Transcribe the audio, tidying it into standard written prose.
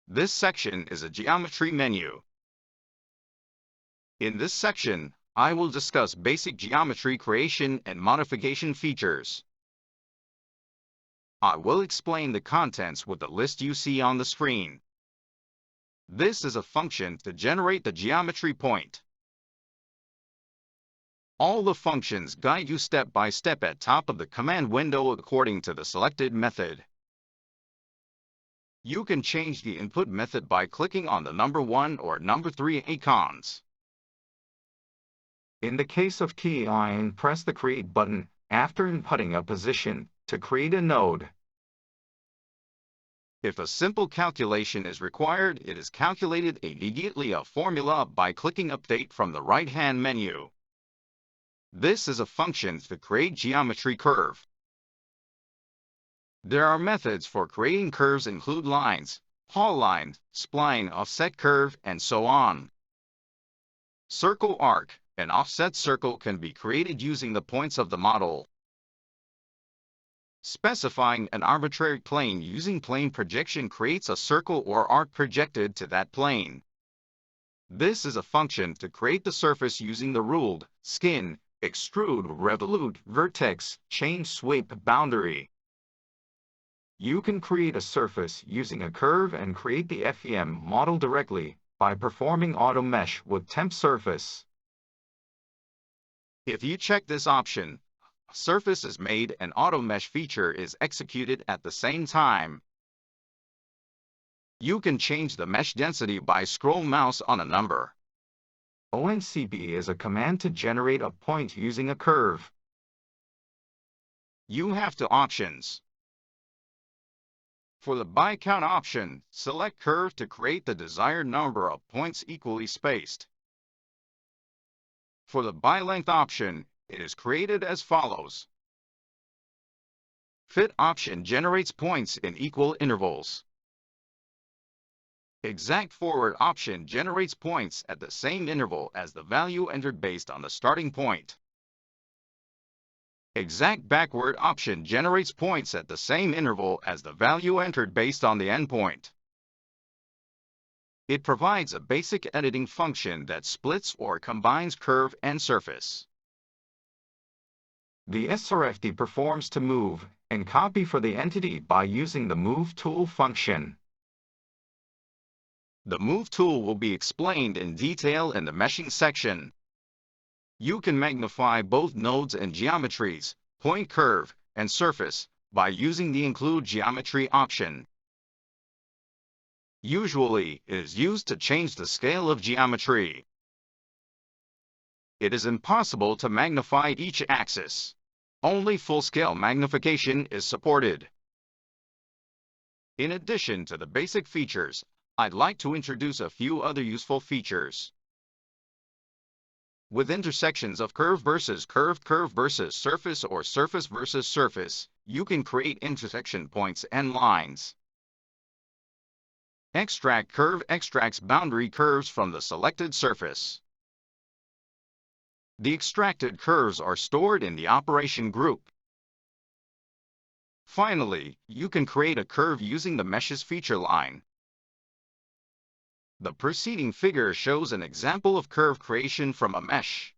This section is a geometry menu. In this section, I will discuss basic geometry creation and modification features. I will explain the contents with the list you see on the screen. This is a function to generate the geometry point. All the functions guide you step by step at top of the command window according to the selected method. You can change the input method by clicking on the number 1 or number 3 icons. In the case of keying, press the Create button after inputting a position to create a node. If a simple calculation is required, it is calculated immediately a formula by clicking Update from the right-hand menu. This is a function to create geometry curve. There are methods for creating curves include lines, polyline, spline, offset curve, and so on. Circle arc, an offset circle can be created using the points of the model. Specifying an arbitrary plane using plane projection creates a circle or arc projected to that plane. This is a function to create the surface using the ruled, skin, extrude, revolute, vertex, change sweep boundary. You can create a surface using a curve and create the FEM model directly by performing auto mesh with temp surface. If you check this option, a surface is made and auto mesh feature is executed at the same time. You can change the mesh density by scroll mouse on a number. ONCB is a command to generate a point using a curve. You have two options. For the by count option, select curve to create the desired number of points equally spaced. For the by length option, it is created as follows. Fit option generates points in equal intervals. Exact forward option generates points at the same interval as the value entered based on the starting point. Exact backward option generates points at the same interval as the value entered based on the endpoint. It provides a basic editing function that splits or combines curve and surface. The SRFD performs to move and copy for the entity by using the Move tool function. The Move tool will be explained in detail in the meshing section. You can magnify both nodes and geometries, point curve, and surface by using the Include Geometry option. Usually, it is used to change the scale of geometry. It is impossible to magnify each axis. Only full-scale magnification is supported. In addition to the basic features, I'd like to introduce a few other useful features. With intersections of curve versus curve, curve versus surface, or surface versus surface, you can create intersection points and lines. Extract curve extracts boundary curves from the selected surface. The extracted curves are stored in the operation group. Finally, you can create a curve using the mesh's feature line. The preceding figure shows an example of curve creation from a mesh.